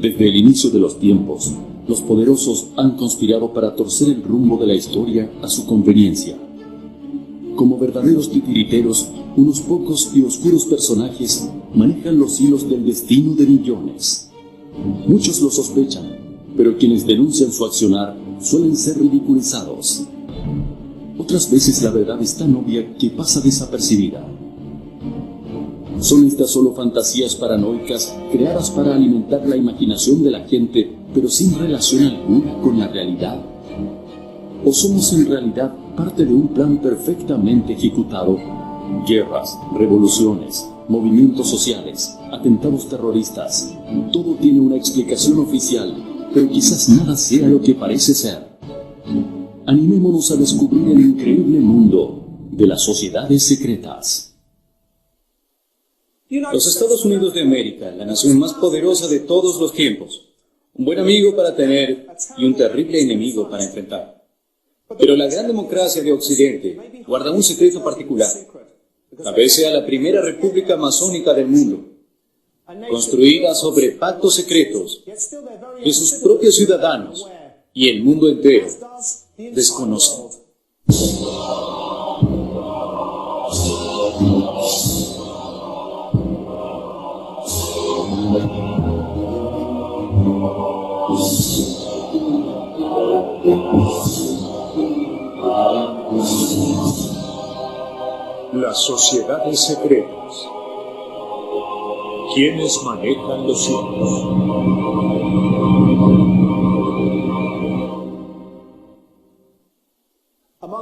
Desde el inicio de los tiempos, los poderosos han conspirado para torcer el rumbo de la historia a su conveniencia. Como verdaderos titiriteros, unos pocos y oscuros personajes manejan los hilos del destino de millones. Muchos lo sospechan, pero quienes denuncian su accionar suelen ser ridiculizados. Otras veces la verdad es tan obvia que pasa desapercibida. ¿Son estas solo fantasías paranoicas creadas para alimentar la imaginación de la gente, pero sin relación alguna con la realidad? ¿O somos en realidad parte de un plan perfectamente ejecutado? Guerras, revoluciones, movimientos sociales, atentados terroristas, todo tiene una explicación oficial, pero quizás nada sea lo que parece ser. Animémonos a descubrir el increíble mundo de las sociedades secretas. Los Estados Unidos de América, la nación más poderosa de todos los tiempos. Un buen amigo para tener y un terrible enemigo para enfrentar. Pero la gran democracia de Occidente guarda un secreto particular. Tal vez sea la primera república masónica del mundo, construida sobre pactos secretos que sus propios ciudadanos y el mundo entero desconocen. Las sociedades secretas. ¿Quiénes manejan los hilos?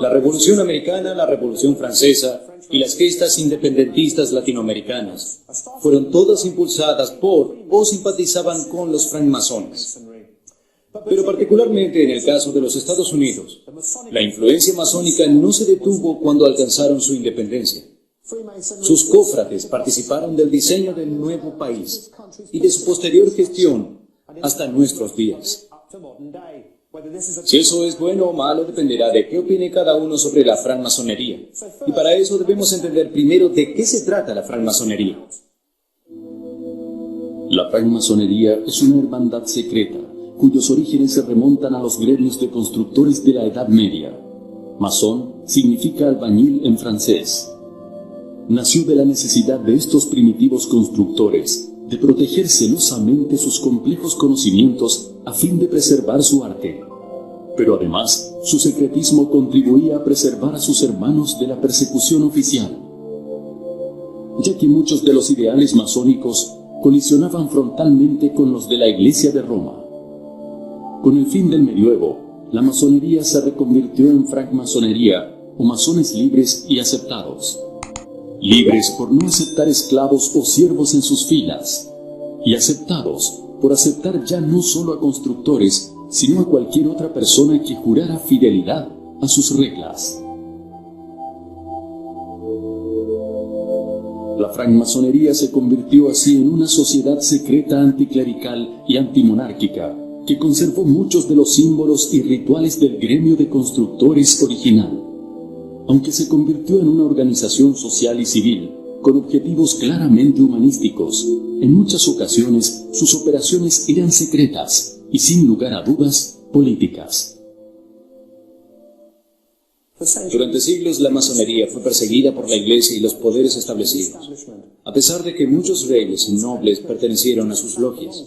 La Revolución Americana, la Revolución Francesa y las gestas independentistas latinoamericanas fueron todas impulsadas por o simpatizaban con los francmasones. Pero particularmente en el caso de los Estados Unidos, la influencia masónica no se detuvo cuando alcanzaron su independencia. Sus cofrades participaron del diseño del nuevo país y de su posterior gestión hasta nuestros días. Si eso es bueno o malo dependerá de qué opine cada uno sobre la francmasonería. Y para eso debemos entender primero de qué se trata la francmasonería. La francmasonería es una hermandad secreta cuyos orígenes se remontan a los gremios de constructores de la Edad Media. Masón significa albañil en francés. Nació de la necesidad de estos primitivos constructores de proteger celosamente sus complejos conocimientos a fin de preservar su arte. Pero además, su secretismo contribuía a preservar a sus hermanos de la persecución oficial, ya que muchos de los ideales masónicos colisionaban frontalmente con los de la Iglesia de Roma. Con el fin del medioevo, la masonería se reconvirtió en francmasonería, o masones libres y aceptados. Libres por no aceptar esclavos o siervos en sus filas, y aceptados por aceptar ya no solo a constructores, sino a cualquier otra persona que jurara fidelidad a sus reglas. La francmasonería se convirtió así en una sociedad secreta anticlerical y antimonárquica, que conservó muchos de los símbolos y rituales del gremio de constructores original. Aunque se convirtió en una organización social y civil, con objetivos claramente humanísticos, en muchas ocasiones sus operaciones eran secretas y, sin lugar a dudas, políticas. Durante siglos la masonería fue perseguida por la Iglesia y los poderes establecidos, a pesar de que muchos reyes y nobles pertenecieron a sus logias.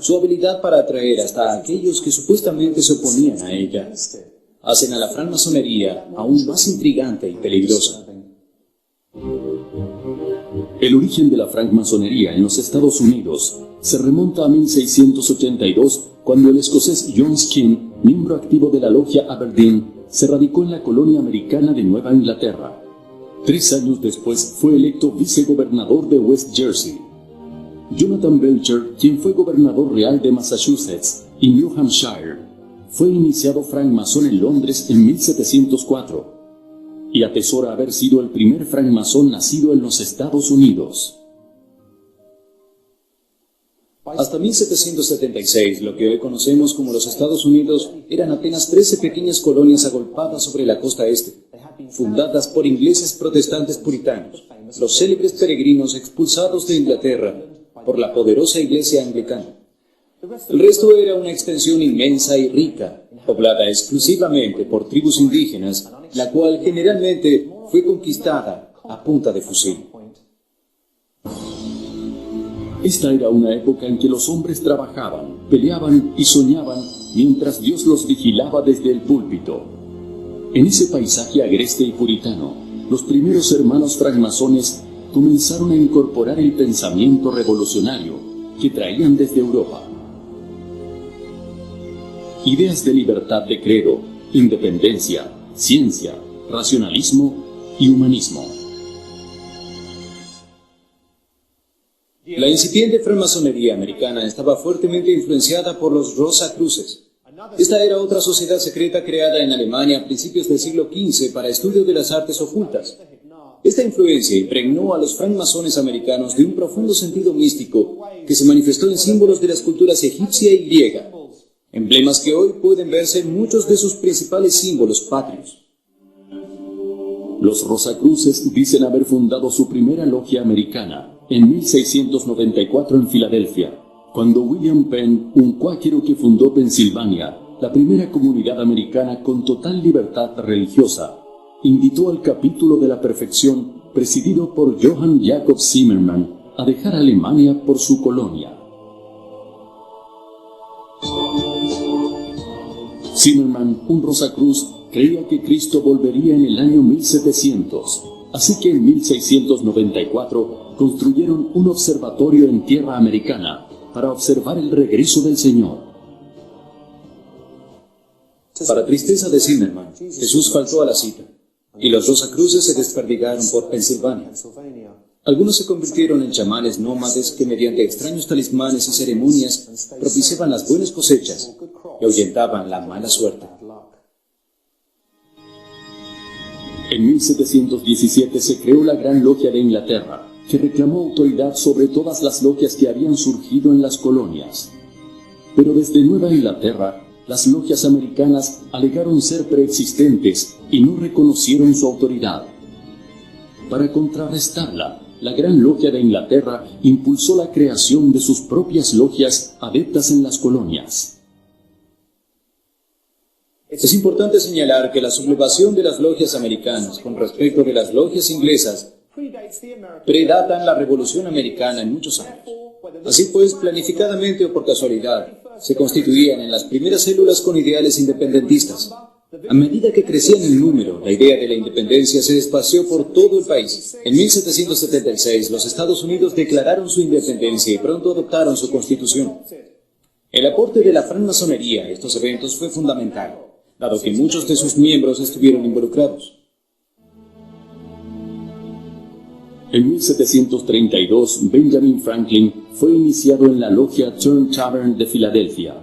Su habilidad para atraer hasta a aquellos que supuestamente se oponían a ella hacen a la francmasonería aún más intrigante y peligrosa. El origen de la francmasonería en los Estados Unidos se remonta a 1682, cuando el escocés John Skene, miembro activo de la logia Aberdeen, se radicó en la colonia americana de Nueva Inglaterra. 3 años después fue electo vicegobernador de West Jersey. Jonathan Belcher, quien fue gobernador real de Massachusetts y New Hampshire, fue iniciado francmasón en Londres en 1704 y atesora haber sido el primer francmasón nacido en los Estados Unidos. Hasta 1776, lo que hoy conocemos como los Estados Unidos, eran apenas 13 pequeñas colonias agolpadas sobre la costa este, fundadas por ingleses protestantes puritanos, los célebres peregrinos expulsados de Inglaterra por la poderosa Iglesia anglicana, El resto era una extensión inmensa y rica, poblada exclusivamente por tribus indígenas, la cual generalmente fue conquistada a punta de fusil. Esta era una época en que los hombres trabajaban, peleaban y soñaban mientras Dios los vigilaba desde el púlpito. En ese paisaje agreste y puritano, los primeros hermanos francmasones comenzaron a incorporar el pensamiento revolucionario que traían desde Europa. Ideas de libertad de credo, independencia, ciencia, racionalismo y humanismo. La incipiente francmasonería americana estaba fuertemente influenciada por los Rosacruces. Esta era otra sociedad secreta creada en Alemania a principios del siglo XV para estudio de las artes ocultas. Esta influencia impregnó a los francmasones americanos de un profundo sentido místico que se manifestó en símbolos de las culturas egipcia y griega, emblemas que hoy pueden verse en muchos de sus principales símbolos patrios. Los Rosacruces dicen haber fundado su primera logia americana en 1694 en Filadelfia, cuando William Penn, un cuáquero que fundó Pensilvania, la primera comunidad americana con total libertad religiosa, invitó al capítulo de la perfección, presidido por Johann Jakob Zimmermann, a dejar Alemania por su colonia. Zimmermann, un Rosacruz, creía que Cristo volvería en el año 1700, así que en 1694 construyeron un observatorio en tierra americana para observar el regreso del Señor. Para tristeza de Zimmermann, Jesús faltó a la cita, y los Rosacruces se desperdigaron por Pensilvania. Algunos se convirtieron en chamanes nómades que mediante extraños talismanes y ceremonias propiciaban las buenas cosechas y ahuyentaban la mala suerte. En 1717 se creó la Gran Logia de Inglaterra, que reclamó autoridad sobre todas las logias que habían surgido en las colonias. Pero desde Nueva Inglaterra, las logias americanas alegaron ser preexistentes y no reconocieron su autoridad. Para contrarrestarla, la Gran Logia de Inglaterra impulsó la creación de sus propias logias adeptas en las colonias. Es importante señalar que la sublevación de las logias americanas con respecto de las logias inglesas predatan la Revolución Americana en muchos años. Así pues, planificadamente o por casualidad, se constituían en las primeras células con ideales independentistas. A medida que crecían en número, la idea de la independencia se esparció por todo el país. En 1776, los Estados Unidos declararon su independencia y pronto adoptaron su constitución. El aporte de la francmasonería a estos eventos fue fundamental, dado que muchos de sus miembros estuvieron involucrados. En 1732, Benjamin Franklin fue iniciado en la logia Turn Tavern de Filadelfia.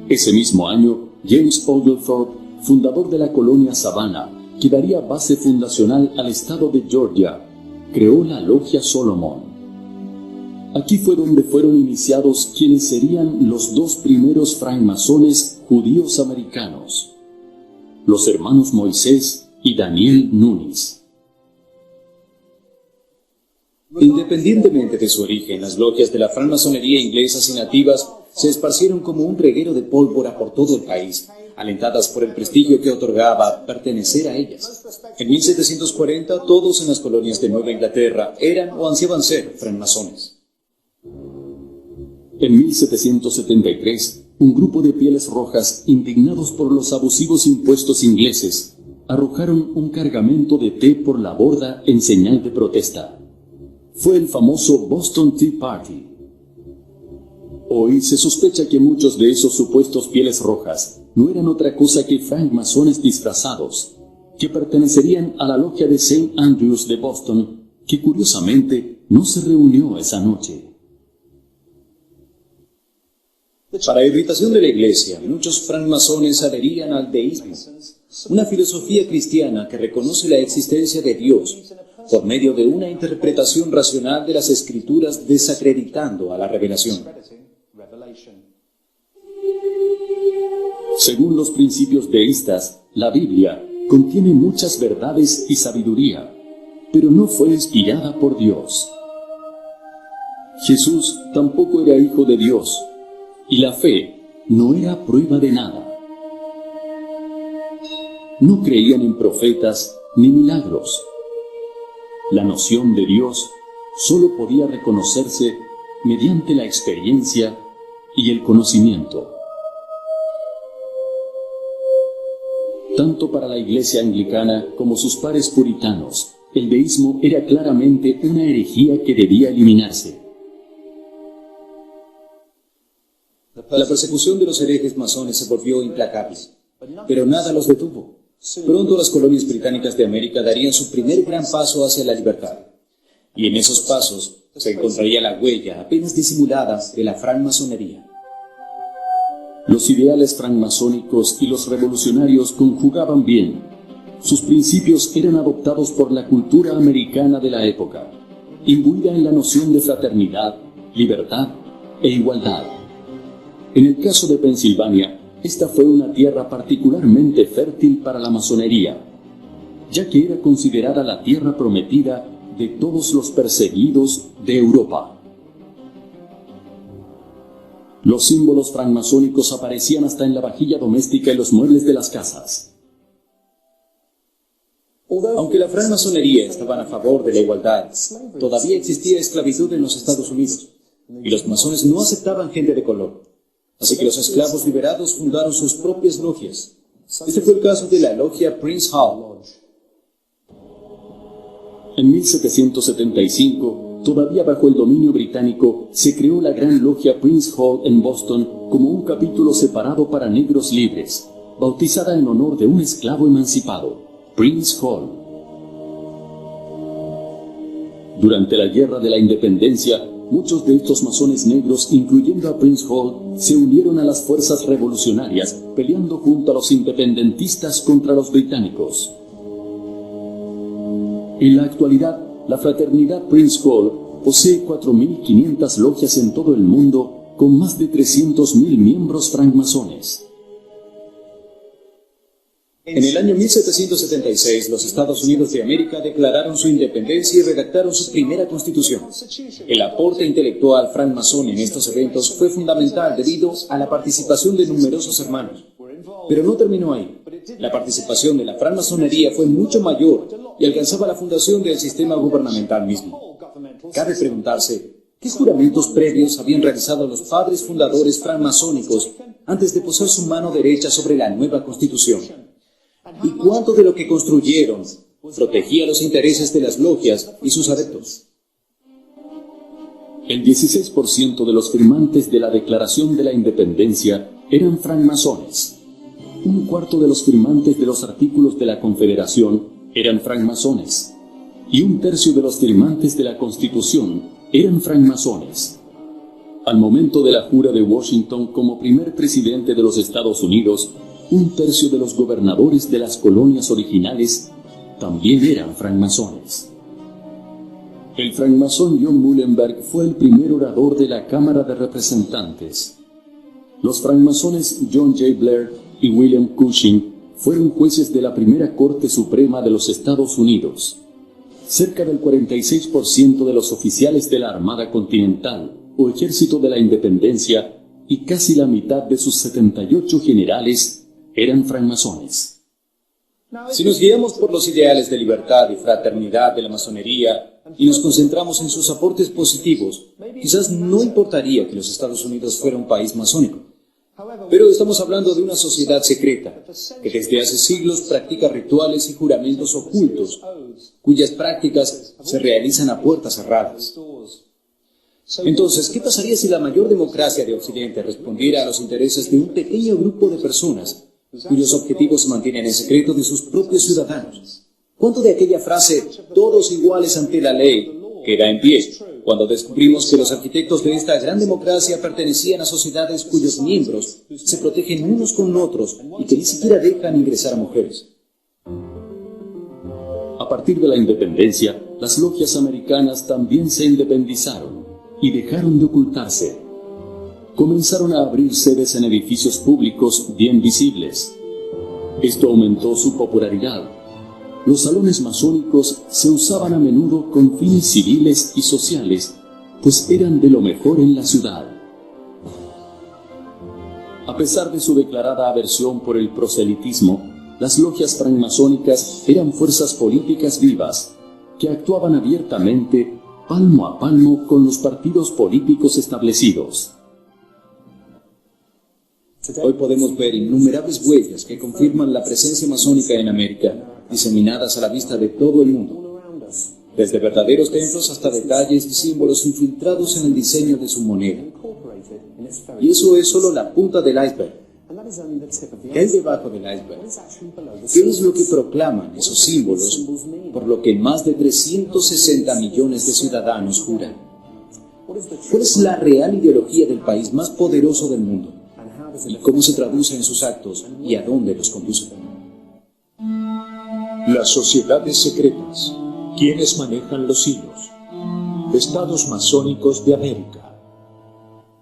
Ese mismo año, James Oglethorpe, fundador de la colonia Savannah, que daría base fundacional al estado de Georgia, creó la logia Solomon. Aquí fue donde fueron iniciados quienes serían los dos primeros francmasones judíos americanos, los hermanos Moisés y Daniel Nunes. Independientemente de su origen, las logias de la francmasonería inglesas y nativas se esparcieron como un reguero de pólvora por todo el país, alentadas por el prestigio que otorgaba pertenecer a ellas. En 1740, todos en las colonias de Nueva Inglaterra eran o ansiaban ser francmasones. En 1773, un grupo de pieles rojas, indignados por los abusivos impuestos ingleses, arrojaron un cargamento de té por la borda en señal de protesta. Fue el famoso Boston Tea Party. Hoy se sospecha que muchos de esos supuestos pieles rojas no eran otra cosa que francmasones disfrazados, que pertenecerían a la logia de St. Andrews de Boston, que curiosamente no se reunió esa noche. Para irritación de la Iglesia, muchos francmasones adherían al deísmo, una filosofía cristiana que reconoce la existencia de Dios por medio de una interpretación racional de las Escrituras, desacreditando a la revelación. Según los principios deístas, la Biblia contiene muchas verdades y sabiduría, pero no fue inspirada por Dios. Jesús tampoco era hijo de Dios, y la fe no era prueba de nada. No creían en profetas ni milagros. La noción de Dios solo podía reconocerse mediante la experiencia y el conocimiento. Tanto para la Iglesia anglicana como sus pares puritanos, el deísmo era claramente una herejía que debía eliminarse. La persecución de los herejes masones se volvió implacable, pero nada los detuvo. Pronto las colonias británicas de América darían su primer gran paso hacia la libertad. Y en esos pasos se encontraría la huella, apenas disimulada, de la francmasonería. Los ideales francmasónicos y los revolucionarios conjugaban bien. Sus principios eran adoptados por la cultura americana de la época, imbuida en la noción de fraternidad, libertad e igualdad. En el caso de Pensilvania, esta fue una tierra particularmente fértil para la masonería, ya que era considerada la tierra prometida de todos los perseguidos de Europa. Los símbolos francmasónicos aparecían hasta en la vajilla doméstica y los muebles de las casas. Aunque la francmasonería estaba a favor de la igualdad, todavía existía esclavitud en los Estados Unidos, y los masones no aceptaban gente de color. Así que los esclavos liberados fundaron sus propias logias. Este fue el caso de la logia Prince Hall. En 1775, todavía bajo el dominio británico, se creó la Gran Logia Prince Hall en Boston como un capítulo separado para negros libres, bautizada en honor de un esclavo emancipado, Prince Hall. Durante la Guerra de la Independencia, muchos de estos masones negros, incluyendo a Prince Hall, se unieron a las fuerzas revolucionarias, peleando junto a los independentistas contra los británicos. En la actualidad, la fraternidad Prince Hall posee 4.500 logias en todo el mundo, con más de 300.000 miembros francmasones. En el año 1776, los Estados Unidos de América declararon su independencia y redactaron su primera constitución. El aporte intelectual francmasón en estos eventos fue fundamental debido a la participación de numerosos hermanos. Pero no terminó ahí. La participación de la francmasonería fue mucho mayor y alcanzaba la fundación del sistema gubernamental mismo. Cabe preguntarse, ¿qué juramentos previos habían realizado los padres fundadores francmasónicos antes de posar su mano derecha sobre la nueva constitución? ¿Y cuánto de lo que construyeron protegía los intereses de las logias y sus adeptos? El 16% de los firmantes de la Declaración de la Independencia eran francmasones. Un cuarto de los firmantes de los artículos de la Confederación eran francmasones. Y un tercio de los firmantes de la Constitución eran francmasones. Al momento de la jura de Washington como primer presidente de los Estados Unidos, un tercio de los gobernadores de las colonias originales también eran francmasones. El francmasón John Muhlenberg fue el primer orador de la Cámara de Representantes. Los francmasones John J. Blair y William Cushing fueron jueces de la primera Corte Suprema de los Estados Unidos. Cerca del 46% de los oficiales de la Armada Continental o Ejército de la Independencia y casi la mitad de sus 78 generales eran francmasones. Si nos guiamos por los ideales de libertad y fraternidad de la masonería y nos concentramos en sus aportes positivos, quizás no importaría que los Estados Unidos fuera un país masónico. Pero estamos hablando de una sociedad secreta, que desde hace siglos practica rituales y juramentos ocultos, cuyas prácticas se realizan a puertas cerradas. Entonces, ¿qué pasaría si la mayor democracia de Occidente respondiera a los intereses de un pequeño grupo de personas cuyos objetivos se mantienen en secreto de sus propios ciudadanos? ¿Cuánto de aquella frase, todos iguales ante la ley, queda en pie cuando descubrimos que los arquitectos de esta gran democracia pertenecían a sociedades cuyos miembros se protegen unos con otros y que ni siquiera dejan ingresar a mujeres? A partir de la independencia, las logias americanas también se independizaron y dejaron de ocultarse. Comenzaron a abrir sedes en edificios públicos bien visibles. Esto aumentó su popularidad. Los salones masónicos se usaban a menudo con fines civiles y sociales, pues eran de lo mejor en la ciudad. A pesar de su declarada aversión por el proselitismo, las logias francmasónicas eran fuerzas políticas vivas, que actuaban abiertamente, palmo a palmo, con los partidos políticos establecidos. Hoy podemos ver innumerables huellas que confirman la presencia masónica en América, diseminadas a la vista de todo el mundo, desde verdaderos templos hasta detalles y símbolos infiltrados en el diseño de su moneda. Y eso es solo la punta del iceberg. ¿Qué hay debajo del iceberg? ¿Qué es lo que proclaman esos símbolos por lo que más de 360 millones de ciudadanos juran? ¿Cuál es la real ideología del país más poderoso del mundo? ¿Y cómo se traduce en sus actos y a dónde los conduce? Las sociedades secretas. ¿Quiénes manejan los hilos? Estados masónicos de América.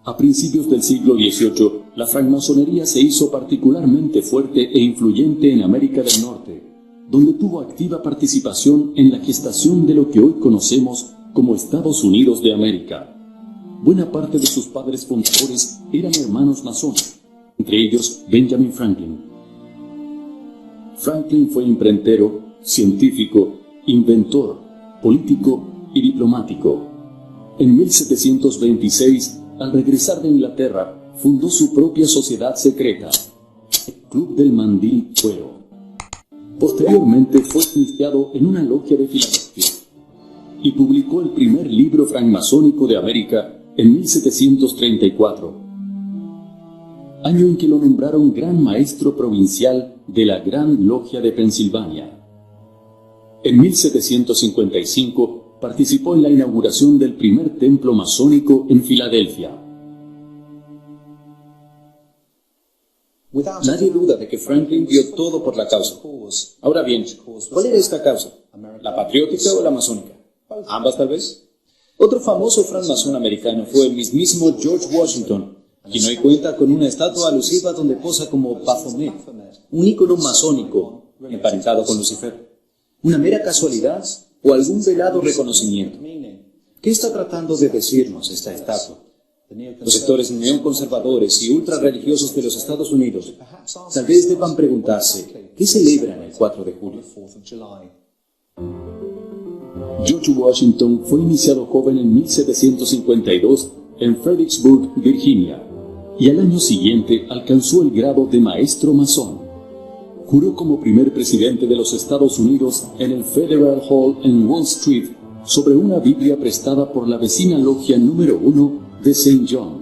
A principios del siglo XVIII, la francmasonería se hizo particularmente fuerte e influyente en América del Norte, donde tuvo activa participación en la gestación de lo que hoy conocemos como Estados Unidos de América. Buena parte de sus padres fundadores eran hermanos masones, entre ellos Benjamin Franklin. Franklin fue imprentero, científico, inventor, político y diplomático. En 1726, al regresar de Inglaterra, fundó su propia sociedad secreta, el Club del Mandil Cuero. Posteriormente fue iniciado en una logia de Filadelfia y publicó el primer libro francmasónico de América en 1734, año en que lo nombraron Gran Maestro Provincial de la Gran Logia de Pensilvania. En 1755 participó en la inauguración del primer templo masónico en Filadelfia. Nadie duda de que Franklin dio todo por la causa. Ahora bien, ¿cuál era esta causa? ¿La patriótica o la masónica? ¿Ambas tal vez? Otro famoso francmasón americano fue el mismísimo George Washington, quien hoy cuenta con una estatua alusiva donde posa como Baphomet, un ícono masónico emparentado con Lucifer. ¿Una mera casualidad o algún velado reconocimiento? ¿Qué está tratando de decirnos esta estatua? Los sectores neoconservadores y ultrarreligiosos de los Estados Unidos tal vez deban preguntarse, ¿qué celebran el 4 de julio? George Washington fue iniciado joven en 1752 en Fredericksburg, Virginia, y al año siguiente alcanzó el grado de maestro masón. Juró como primer presidente de los Estados Unidos en el Federal Hall en Wall Street sobre una Biblia prestada por la vecina logia número 1 de St. John.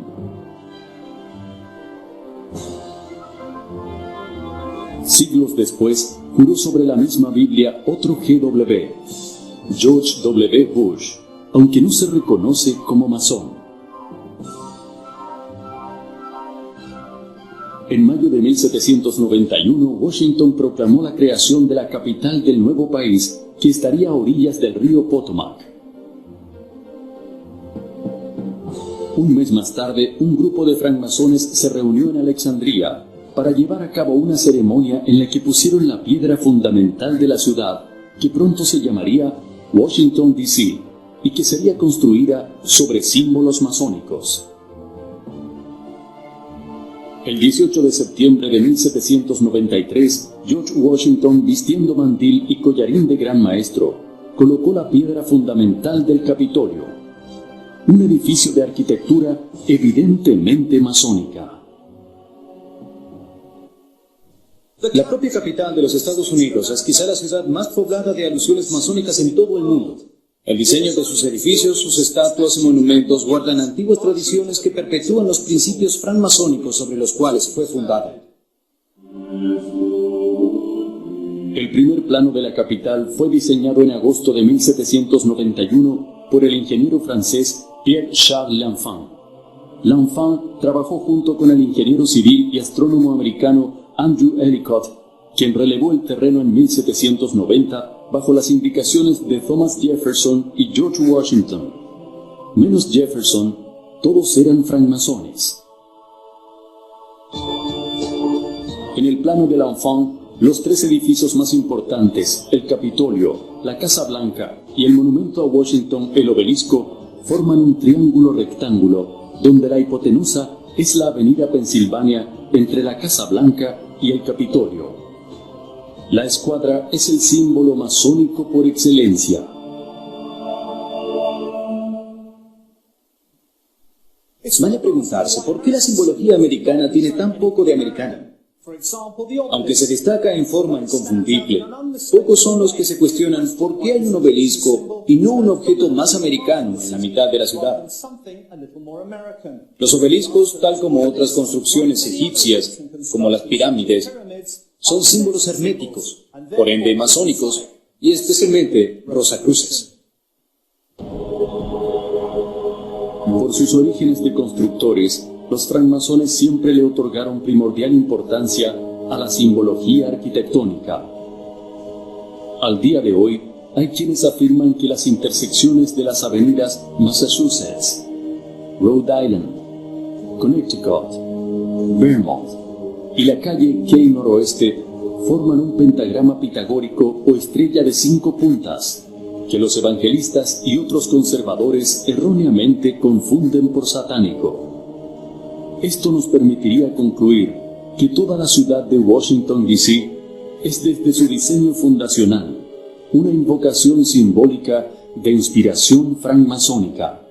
Siglos después, juró sobre la misma Biblia otro GW, George W. Bush, aunque no se reconoce como masón. En mayo de 1791, Washington proclamó la creación de la capital del nuevo país, que estaría a orillas del río Potomac. Un mes más tarde, un grupo de francmasones se reunió en Alexandria para llevar a cabo una ceremonia en la que pusieron la piedra fundamental de la ciudad, que pronto se llamaría Washington, D.C., y que sería construida sobre símbolos masónicos. El 18 de septiembre de 1793, George Washington, vistiendo mandil y collarín de gran maestro, colocó la piedra fundamental del Capitolio, un edificio de arquitectura evidentemente masónica. La propia capital de los Estados Unidos es quizá la ciudad más poblada de alusiones masónicas en todo el mundo. El diseño de sus edificios, sus estatuas y monumentos guardan antiguas tradiciones que perpetúan los principios francmasónicos sobre los cuales fue fundada. El primer plano de la capital fue diseñado en agosto de 1791 por el ingeniero francés Pierre-Charles L'Enfant. L'Enfant trabajó junto con el ingeniero civil y astrónomo americano Andrew Ellicott, quien relevó el terreno en 1790 bajo las indicaciones de Thomas Jefferson y George Washington. Menos Jefferson, todos eran francmasones. En el plano de L'Enfant, los tres edificios más importantes, el Capitolio, la Casa Blanca y el monumento a Washington, el obelisco, forman un triángulo rectángulo, donde la hipotenusa es la avenida Pensilvania entre la Casa Blanca y el Capitolio. La escuadra es el símbolo masónico por excelencia. Vale preguntarse por qué la simbología americana tiene tan poco de americana. Aunque se destaca en forma inconfundible, pocos son los que se cuestionan por qué hay un obelisco y no un objeto más americano en la mitad de la ciudad. Los obeliscos, tal como otras construcciones egipcias, como las pirámides, son símbolos herméticos, por ende masónicos, y especialmente rosacruces. Por sus orígenes de constructores, los francmasones siempre le otorgaron primordial importancia a la simbología arquitectónica. Al día de hoy, hay quienes afirman que las intersecciones de las avenidas Massachusetts, Rhode Island, Connecticut, Vermont y la calle Key Noroeste forman un pentagrama pitagórico o estrella de 5 puntas, que los evangelistas y otros conservadores erróneamente confunden por satánico. Esto nos permitiría concluir que toda la ciudad de Washington, D.C. es desde su diseño fundacional una invocación simbólica de inspiración francmasónica.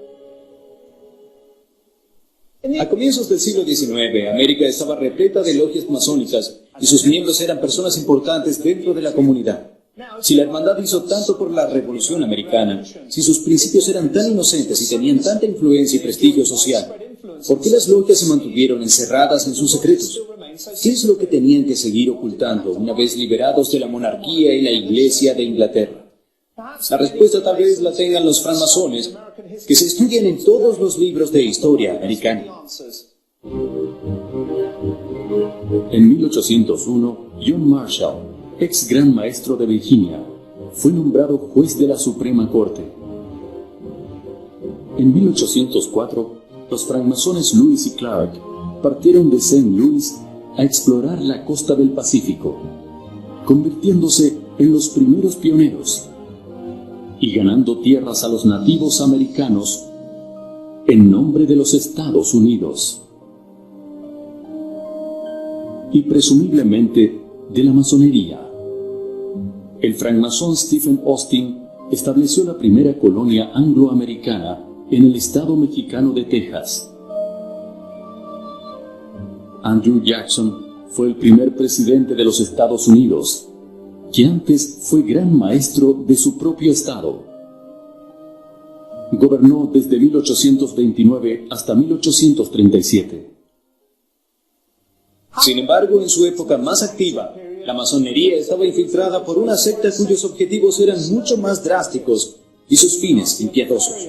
A comienzos del siglo XIX, América estaba repleta de logias masónicas y sus miembros eran personas importantes dentro de la comunidad. Si la hermandad hizo tanto por la Revolución Americana, si sus principios eran tan inocentes y tenían tanta influencia y prestigio social, ¿por qué las logias se mantuvieron encerradas en sus secretos? ¿Qué es lo que tenían que seguir ocultando una vez liberados de la monarquía y la Iglesia de Inglaterra? La respuesta tal vez la tengan los francmasones, que se estudian en todos los libros de historia americana. En 1801, John Marshall, ex gran maestro de Virginia, fue nombrado juez de la Suprema Corte. En 1804, los francmasones Lewis y Clark partieron de St. Louis a explorar la costa del Pacífico, convirtiéndose en los primeros pioneros y ganando tierras a los nativos americanos en nombre de los Estados Unidos y presumiblemente de la masonería. El francmasón Stephen Austin estableció la primera colonia angloamericana en el estado mexicano de Texas. Andrew Jackson fue el primer presidente de los Estados Unidos, que antes fue gran maestro de su propio estado. Gobernó desde 1829 hasta 1837. Sin embargo, en su época más activa, la masonería estaba infiltrada por una secta cuyos objetivos eran mucho más drásticos y sus fines impiedosos.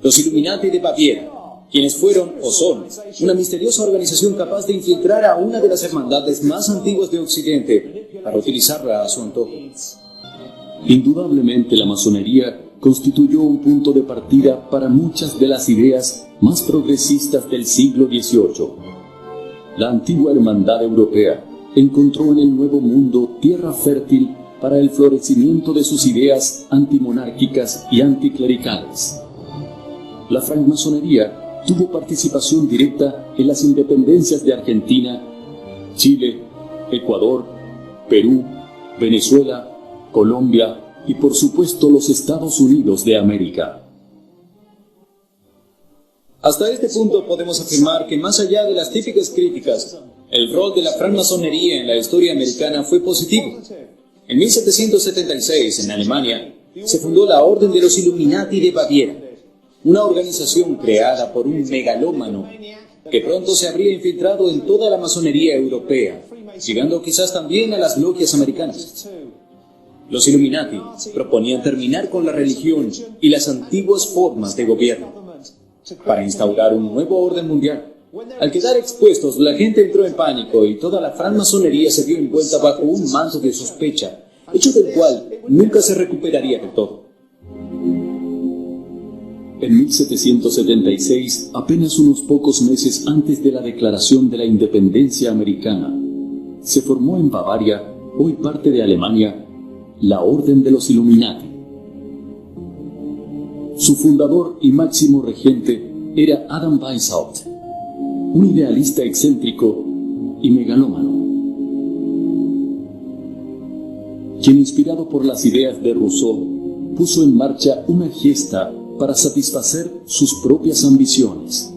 Los Illuminati de Baviera, quienes fueron o son una misteriosa organización capaz de infiltrar a una de las hermandades más antiguas de Occidente para utilizarla a su antojo. Indudablemente la masonería constituyó un punto de partida para muchas de las ideas más progresistas del siglo XVIII. La antigua hermandad europea encontró en el Nuevo Mundo tierra fértil para el florecimiento de sus ideas antimonárquicas y anticlericales. La francmasonería tuvo participación directa en las independencias de Argentina, Chile, Ecuador, Perú, Venezuela, Colombia y por supuesto los Estados Unidos de América. Hasta este punto podemos afirmar que más allá de las típicas críticas, el rol de la francmasonería en la historia americana fue positivo. En 1776, en Alemania, se fundó la Orden de los Illuminati de Baviera, una organización creada por un megalómano que pronto se habría infiltrado en toda la masonería europea, llegando quizás también a las logias americanas. Los Illuminati proponían terminar con la religión y las antiguas formas de gobierno para instaurar un nuevo orden mundial. Al quedar expuestos, la gente entró en pánico y toda la francmasonería se vio envuelta bajo un manto de sospecha, hecho del cual nunca se recuperaría del todo. En 1776, apenas unos pocos meses antes de la declaración de la independencia americana, se formó en Bavaria, hoy parte de Alemania, la Orden de los Illuminati. Su fundador y máximo regente era Adam Weishaupt, un idealista excéntrico y megalómano, quien, inspirado por las ideas de Rousseau, puso en marcha una gesta para satisfacer sus propias ambiciones.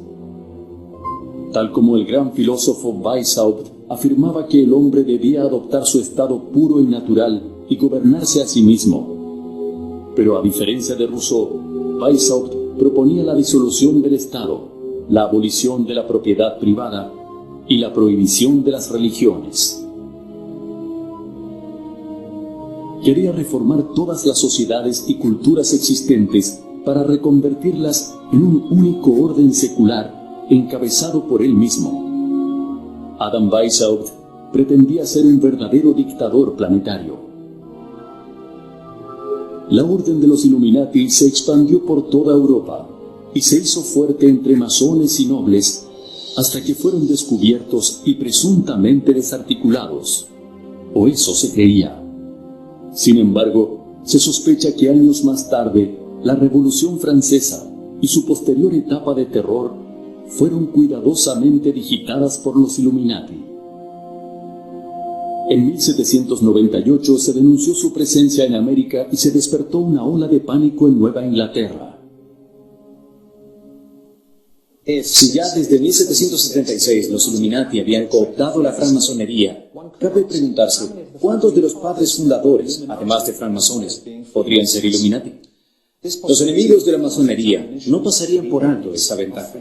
Tal como el gran filósofo Weishaupt afirmaba que el hombre debía adoptar su estado puro y natural y gobernarse a sí mismo. Pero a diferencia de Rousseau, Weishaupt proponía la disolución del Estado, la abolición de la propiedad privada y la prohibición de las religiones. Quería reformar todas las sociedades y culturas existentes para reconvertirlas en un único orden secular encabezado por él mismo. Adam Weishaupt pretendía ser un verdadero dictador planetario. La orden de los Illuminati se expandió por toda Europa y se hizo fuerte entre masones y nobles hasta que fueron descubiertos y presuntamente desarticulados, o eso se creía. Sin embargo, se sospecha que años más tarde, la Revolución Francesa y su posterior etapa de terror fueron cuidadosamente digitadas por los Illuminati. En 1798 se denunció su presencia en América y se despertó una ola de pánico en Nueva Inglaterra. Si ya desde 1776 los Illuminati habían cooptado la francmasonería, cabe preguntarse, ¿cuántos de los padres fundadores, además de francmasones, podrían ser Illuminati? Los enemigos de la masonería no pasarían por alto esta ventaja.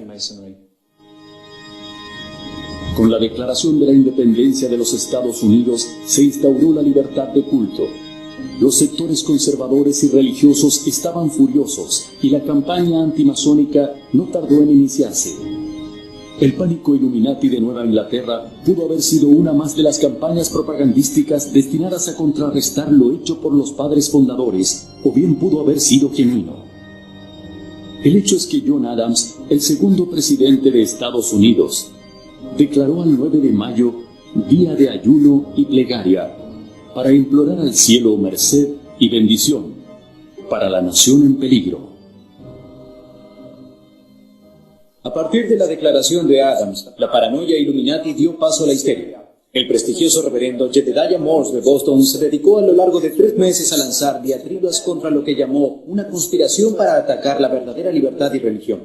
Con la declaración de la independencia de los Estados Unidos se instauró la libertad de culto. Los sectores conservadores y religiosos estaban furiosos y la campaña antimasónica no tardó en iniciarse. El pánico Illuminati de Nueva Inglaterra pudo haber sido una más de las campañas propagandísticas destinadas a contrarrestar lo hecho por los padres fundadores, o bien pudo haber sido genuino. El hecho es que John Adams, el segundo presidente de Estados Unidos, declaró al 9 de mayo día de ayuno y plegaria para implorar al cielo merced y bendición para la nación en peligro. A partir de la declaración de Adams, la paranoia Illuminati dio paso a la histeria. El prestigioso reverendo Jedediah Morse de Boston se dedicó a lo largo de 3 meses a lanzar diatribas contra lo que llamó una conspiración para atacar la verdadera libertad y religión.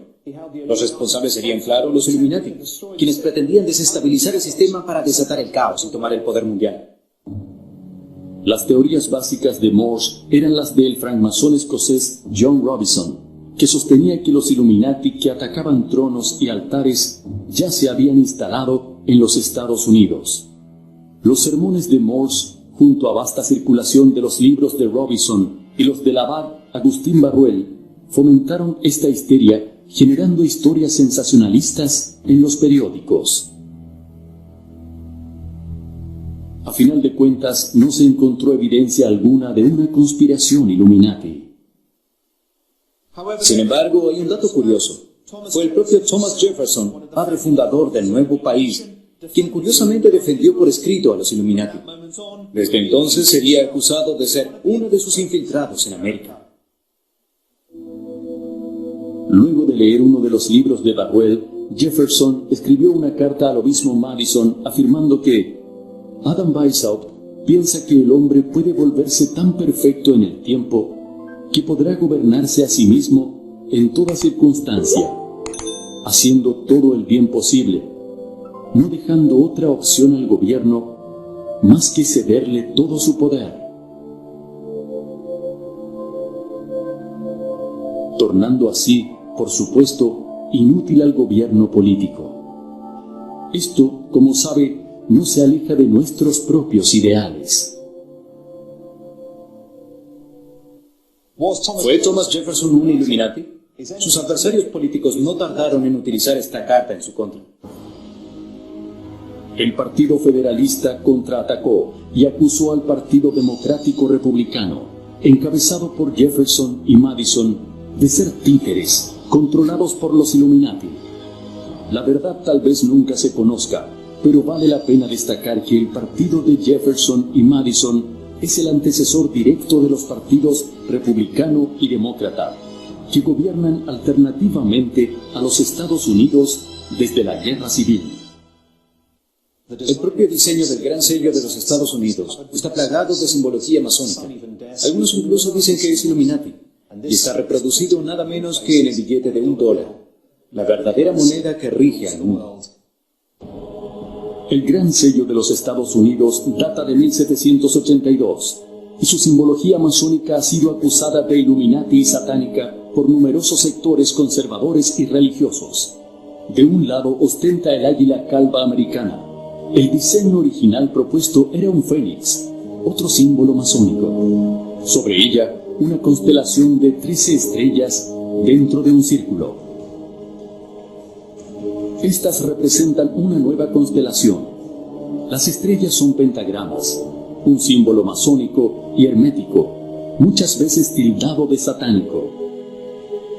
Los responsables serían, claro, los Illuminati, quienes pretendían desestabilizar el sistema para desatar el caos y tomar el poder mundial. Las teorías básicas de Morse eran las del francmasón escocés John Robison, que sostenía que los Illuminati que atacaban tronos y altares ya se habían instalado en los Estados Unidos. Los sermones de Morse, junto a vasta circulación de los libros de Robison y los del abad Agustín Barruel, fomentaron esta histeria, generando historias sensacionalistas en los periódicos. A final de cuentas, no se encontró evidencia alguna de una conspiración Illuminati. Sin embargo, hay un dato curioso. Fue el propio Thomas Jefferson, padre fundador del nuevo país, quien curiosamente defendió por escrito a los Illuminati. Desde entonces sería acusado de ser uno de sus infiltrados en América. Luego de leer uno de los libros de Barruel, Jefferson escribió una carta al obispo Madison afirmando que Adam Weishaupt piensa que el hombre puede volverse tan perfecto en el tiempo que podrá gobernarse a sí mismo en toda circunstancia, haciendo todo el bien posible, no dejando otra opción al gobierno más que cederle todo su poder, tornando así, por supuesto, inútil al gobierno político. Esto, como sabe, no se aleja de nuestros propios ideales. ¿Fue Thomas Jefferson un Illuminati? Sus adversarios políticos no tardaron en utilizar esta carta en su contra. El Partido Federalista contraatacó y acusó al Partido Democrático Republicano, encabezado por Jefferson y Madison, de ser títeres, controlados por los Illuminati. La verdad tal vez nunca se conozca, pero vale la pena destacar que el partido de Jefferson y Madison es el antecesor directo de los partidos republicano y demócrata, que gobiernan alternativamente a los Estados Unidos desde la Guerra Civil. El propio diseño del gran sello de los Estados Unidos está plagado de simbología masónica. Algunos incluso dicen que es Illuminati, y está reproducido nada menos que en el billete de $1, la verdadera moneda que rige al mundo. El gran sello de los Estados Unidos data de 1782, y su simbología masónica ha sido acusada de Illuminati y satánica por numerosos sectores conservadores y religiosos. De un lado ostenta el águila calva americana. El diseño original propuesto era un fénix, otro símbolo masónico. Sobre ella, una constelación de 13 estrellas dentro de un círculo. Estas representan una nueva constelación. Las estrellas son pentagramas, un símbolo masónico y hermético, muchas veces tildado de satánico.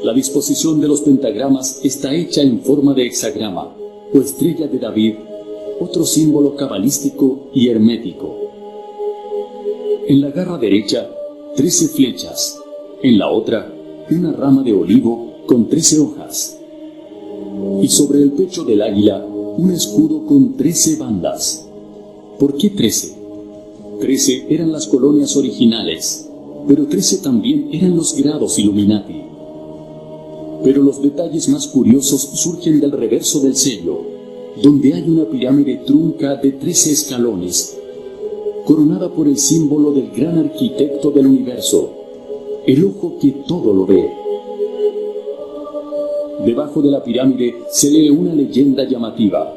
La disposición de los pentagramas está hecha en forma de hexagrama, o estrella de David, otro símbolo cabalístico y hermético. En la garra derecha, 13 flechas, en la otra, una rama de olivo con 13 hojas. Y sobre el pecho del águila, un escudo con 13 bandas. ¿Por qué 13? 13 eran las colonias originales, pero 13 también eran los grados Illuminati. Pero los detalles más curiosos surgen del reverso del sello, donde hay una pirámide trunca de 13 escalones, coronada por el símbolo del gran arquitecto del universo, el ojo que todo lo ve. Debajo de la pirámide se lee una leyenda llamativa: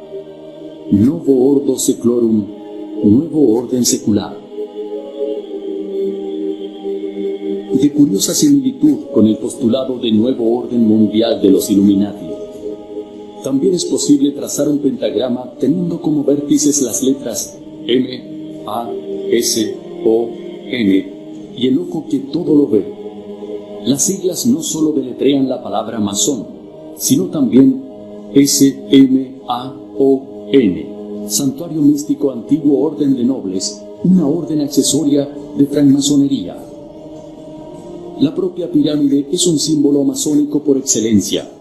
Novo Ordo Seclorum, nuevo orden secular. De curiosa similitud con el postulado de nuevo orden mundial de los Illuminati. También es posible trazar un pentagrama teniendo como vértices las letras M, A, S, O, N y el ojo que todo lo ve. Las siglas no solo deletrean la palabra masón, sino también S-M-A-O-N, Santuario Místico Antiguo Orden de Nobles, una orden accesoria de francmasonería. La propia pirámide es un símbolo masónico por excelencia.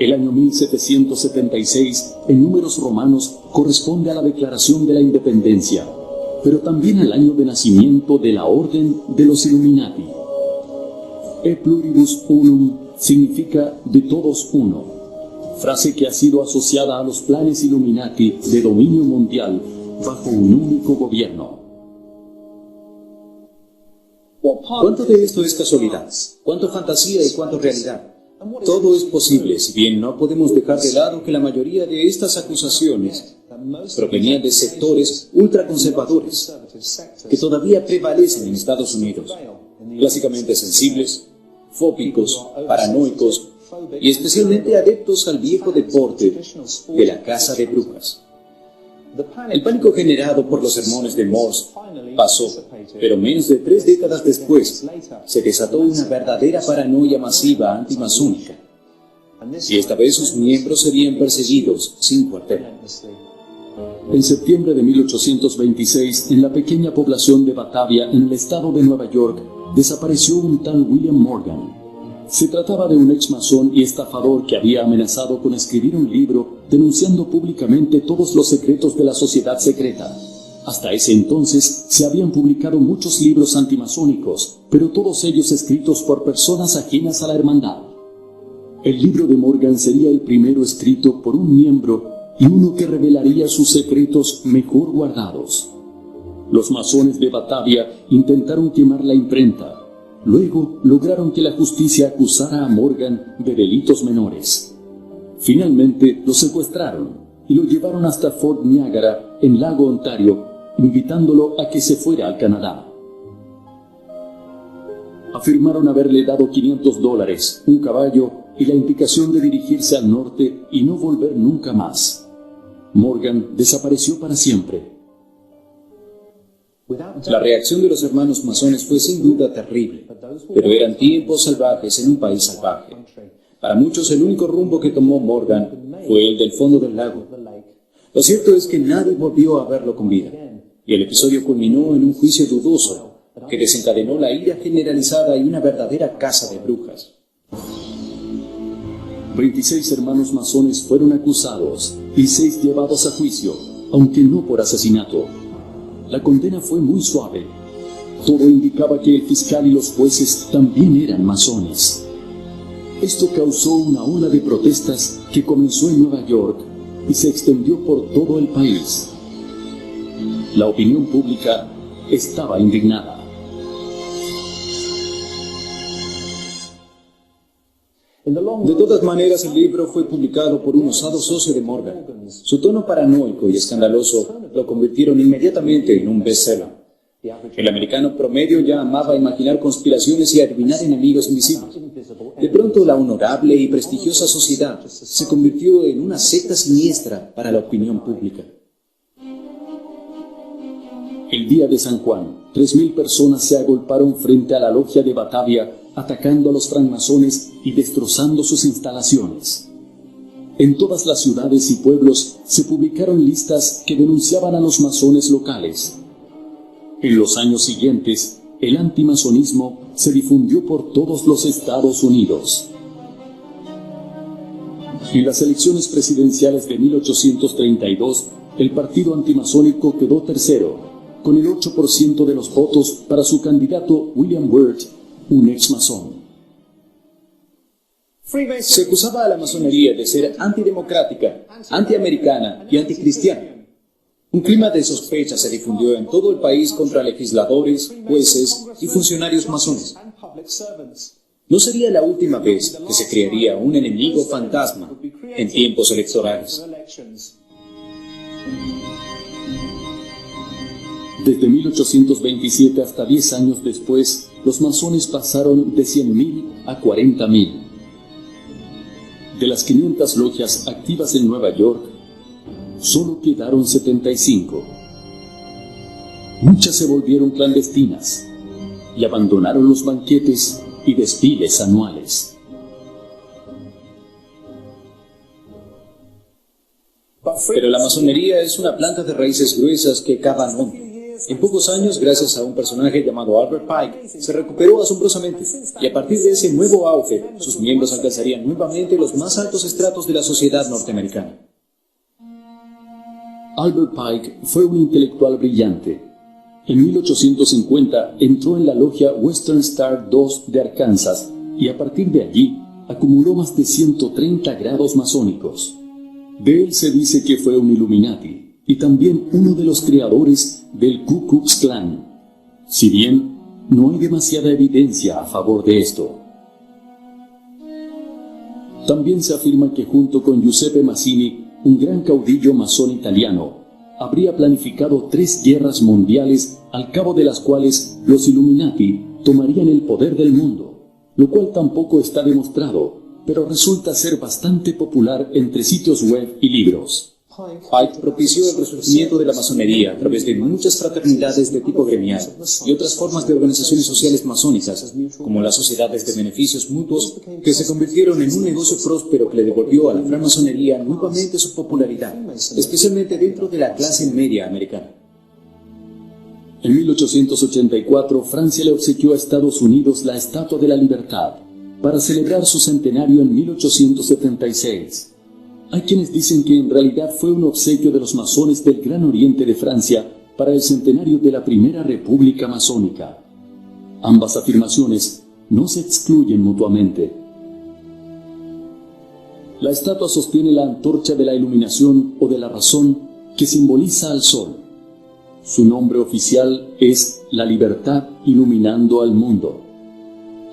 El año 1776, en números romanos, corresponde a la Declaración de la Independencia, pero también al año de nacimiento de la Orden de los Illuminati. E pluribus unum significa de todos uno, frase que ha sido asociada a los planes Illuminati de dominio mundial bajo un único gobierno. ¿Cuánto de esto es casualidad? ¿Cuánto fantasía y cuánto realidad? Todo es posible, si bien no podemos dejar de lado que la mayoría de estas acusaciones provenían de sectores ultraconservadores que todavía prevalecen en Estados Unidos, clásicamente sensibles, fóbicos, paranoicos y especialmente adeptos al viejo deporte de la caza de brujas. El pánico generado por los sermones de Morse pasó, pero menos de 3 décadas después se desató una verdadera paranoia masiva antimasónica. Y esta vez sus miembros serían perseguidos sin cuartel. En septiembre de 1826, en la pequeña población de Batavia, en el estado de Nueva York, desapareció un tal William Morgan. Se trataba de un ex-masón y estafador que había amenazado con escribir un libro denunciando públicamente todos los secretos de la sociedad secreta. Hasta ese entonces se habían publicado muchos libros antimasónicos, pero todos ellos escritos por personas ajenas a la hermandad. El libro de Morgan sería el primero escrito por un miembro y uno que revelaría sus secretos mejor guardados. Los masones de Batavia intentaron quemar la imprenta. Luego lograron que la justicia acusara a Morgan de delitos menores. Finalmente lo secuestraron y lo llevaron hasta Fort Niagara, en Lago Ontario, invitándolo a que se fuera al Canadá. Afirmaron haberle dado $500, un caballo y la indicación de dirigirse al norte y no volver nunca más. Morgan desapareció para siempre. La reacción de los hermanos masones fue sin duda terrible, pero eran tiempos salvajes en un país salvaje. Para muchos el único rumbo que tomó Morgan fue el del fondo del lago. Lo cierto es que nadie volvió a verlo con vida, y el episodio culminó en un juicio dudoso que desencadenó la ira generalizada y una verdadera caza de brujas. 26 hermanos masones fueron acusados y 6 llevados a juicio, aunque no por asesinato. La condena fue muy suave. Todo indicaba que el fiscal y los jueces también eran masones. Esto causó una ola de protestas que comenzó en Nueva York y se extendió por todo el país. La opinión pública estaba indignada. De todas maneras, el libro fue publicado por un osado socio de Morgan. Su tono paranoico y escandaloso lo convirtieron inmediatamente en un bestseller. El americano promedio ya amaba imaginar conspiraciones y adivinar enemigos invisibles. De pronto, la honorable y prestigiosa sociedad se convirtió en una secta siniestra para la opinión pública. El día de San Juan, 3.000 personas se agolparon frente a la logia de Batavia, atacando a los francmasones y destrozando sus instalaciones. En todas las ciudades y pueblos se publicaron listas que denunciaban a los masones locales. En los años siguientes, el antimasonismo se difundió por todos los Estados Unidos. En las elecciones presidenciales de 1832, el partido antimasónico quedó tercero, con el 8% de los votos para su candidato William Wirt, un ex-masón. Se acusaba a la masonería de ser antidemocrática, antiamericana y anticristiana. Un clima de sospecha se difundió en todo el país contra legisladores, jueces y funcionarios masones. No sería la última vez que se crearía un enemigo fantasma en tiempos electorales. Desde 1827 hasta 10 años después, los masones pasaron de 100.000 a 40.000. De las 500 logias activas en Nueva York, solo quedaron 75. Muchas se volvieron clandestinas y abandonaron los banquetes y desfiles anuales. Pero la masonería es una planta de raíces gruesas que cavan hondo. En pocos años, gracias a un personaje llamado Albert Pike, se recuperó asombrosamente, y a partir de ese nuevo auge, sus miembros alcanzarían nuevamente los más altos estratos de la sociedad norteamericana. Albert Pike fue un intelectual brillante. En 1850 entró en la logia Western Star II de Arkansas y a partir de allí acumuló más de 130 grados masónicos. De él se dice que fue un Illuminati y también uno de los creadores del Ku Klux Klan, si bien no hay demasiada evidencia a favor de esto. También se afirma que junto con Giuseppe Mazzini, un gran caudillo masón italiano, habría planificado 3 guerras mundiales al cabo de las cuales los Illuminati tomarían el poder del mundo, lo cual tampoco está demostrado, pero resulta ser bastante popular entre sitios web y libros. Pike propició el resurgimiento de la masonería a través de muchas fraternidades de tipo gremial y otras formas de organizaciones sociales masónicas, como las sociedades de beneficios mutuos, que se convirtieron en un negocio próspero que le devolvió a la francmasonería nuevamente su popularidad, especialmente dentro de la clase media americana. En 1884, Francia le obsequió a Estados Unidos la Estatua de la Libertad, para celebrar su centenario en 1876. Hay quienes dicen que en realidad fue un obsequio de los masones del Gran Oriente de Francia para el centenario de la Primera República Masónica. Ambas afirmaciones no se excluyen mutuamente. La estatua sostiene la antorcha de la iluminación o de la razón que simboliza al sol. Su nombre oficial es La Libertad Iluminando al Mundo.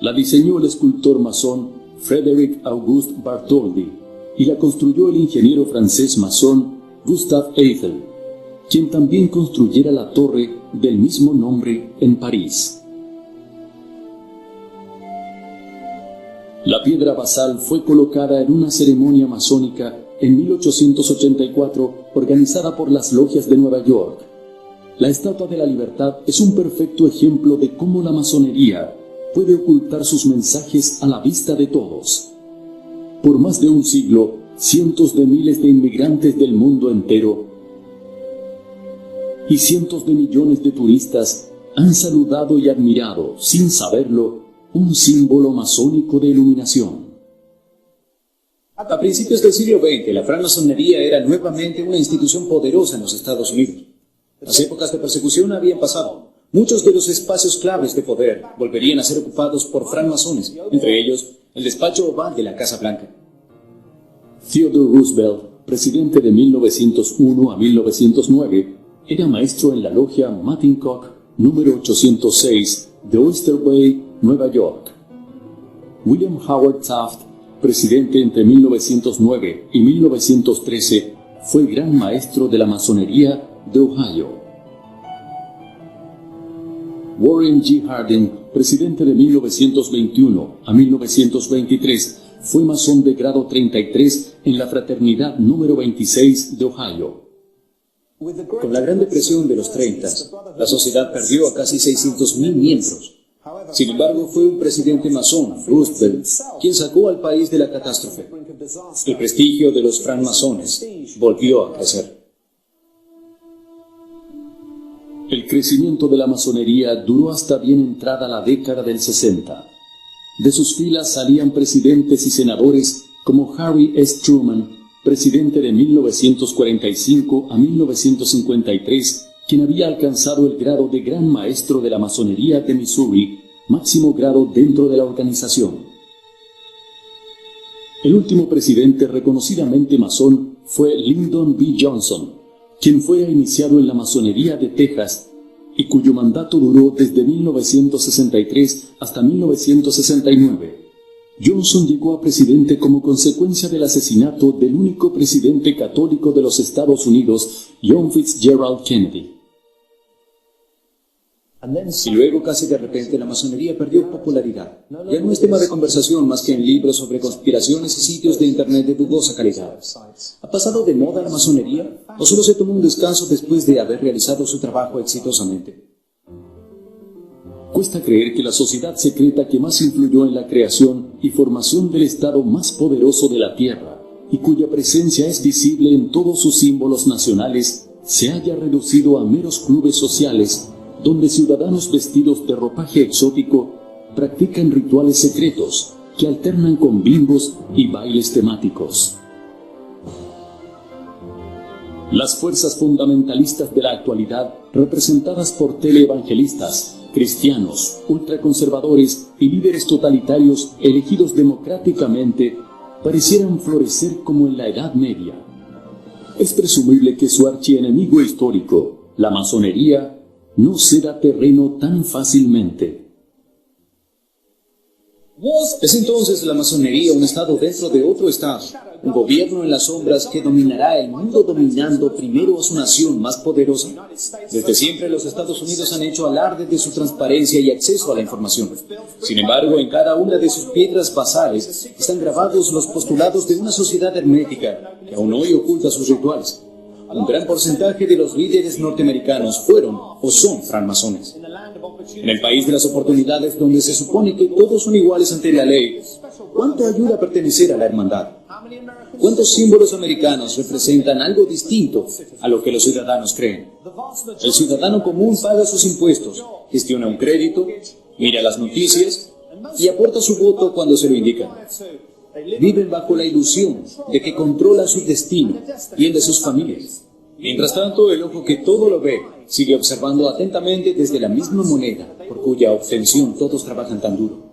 La diseñó el escultor masón Frédéric Auguste Bartholdi y la construyó el ingeniero francés masón Gustave Eiffel, quien también construyera la torre del mismo nombre en París. La piedra basal fue colocada en una ceremonia masónica en 1884 organizada por las logias de Nueva York. La Estatua de la Libertad es un perfecto ejemplo de cómo la masonería puede ocultar sus mensajes a la vista de todos. Por más de un siglo, cientos de miles de inmigrantes del mundo entero y cientos de millones de turistas han saludado y admirado, sin saberlo, un símbolo masónico de iluminación. A principios del siglo XX, la francmasonería era nuevamente una institución poderosa en los Estados Unidos. Las épocas de persecución habían pasado. Muchos de los espacios claves de poder volverían a ser ocupados por francmasones, entre ellos el despacho oval de la Casa Blanca. Theodore Roosevelt, presidente de 1901 a 1909, era maestro en la logia Mattincock número 806 de Oyster Bay, Nueva York. William Howard Taft, presidente entre 1909 y 1913, fue gran maestro de la masonería de Ohio. Warren G. Harding, presidente de 1921 a 1923, fue masón de grado 33 en la fraternidad número 26 de Ohio. Con la Gran Depresión de los 30, la sociedad perdió a casi 600.000 miembros. Sin embargo, fue un presidente masón, Roosevelt, quien sacó al país de la catástrofe. El prestigio de los francmasones volvió a crecer. El crecimiento de la masonería duró hasta bien entrada la década del 60. De sus filas salían presidentes y senadores como Harry S. Truman, presidente de 1945 a 1953, quien había alcanzado el grado de Gran Maestro de la Masonería de Missouri, máximo grado dentro de la organización. El último presidente reconocidamente masón fue Lyndon B. Johnson, quien fue iniciado en la masonería de Texas y cuyo mandato duró desde 1963 hasta 1969. Johnson llegó a presidente como consecuencia del asesinato del único presidente católico de los Estados Unidos, John Fitzgerald Kennedy. Y luego, casi de repente, la masonería perdió popularidad. Ya no es tema de conversación más que en libros sobre conspiraciones y sitios de internet de dudosa calidad. ¿Ha pasado de moda la masonería? ¿O solo se tomó un descanso después de haber realizado su trabajo exitosamente? Cuesta creer que la sociedad secreta que más influyó en la creación y formación del Estado más poderoso de la Tierra, y cuya presencia es visible en todos sus símbolos nacionales, se haya reducido a meros clubes sociales donde ciudadanos vestidos de ropaje exótico practican rituales secretos que alternan con bingos y bailes temáticos. Las fuerzas fundamentalistas de la actualidad, representadas por teleevangelistas, cristianos, ultraconservadores y líderes totalitarios elegidos democráticamente, parecieran florecer como en la Edad Media. Es presumible que su archienemigo histórico, la masonería, no ceda terreno tan fácilmente. Es entonces la masonería un estado dentro de otro estado, un gobierno en las sombras que dominará el mundo dominando primero a su nación más poderosa. Desde siempre los Estados Unidos han hecho alarde de su transparencia y acceso a la información. Sin embargo, en cada una de sus piedras basales están grabados los postulados de una sociedad hermética que aún hoy oculta sus rituales. Un gran porcentaje de los líderes norteamericanos fueron o son francmasones. En el país de las oportunidades, donde se supone que todos son iguales ante la ley, ¿cuánto ayuda a pertenecer a la hermandad? ¿Cuántos símbolos americanos representan algo distinto a lo que los ciudadanos creen? El ciudadano común paga sus impuestos, gestiona un crédito, mira las noticias y aporta su voto cuando se lo indican. Viven bajo la ilusión de que controla su destino y el de sus familias. Mientras tanto, el ojo que todo lo ve sigue observando atentamente desde la misma moneda por cuya obtención todos trabajan tan duro.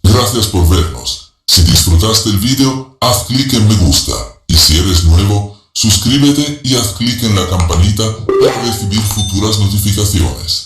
Gracias por vernos. Si disfrutaste el video, haz clic en me gusta. Y si eres nuevo, suscríbete y haz clic en la campanita para recibir futuras notificaciones.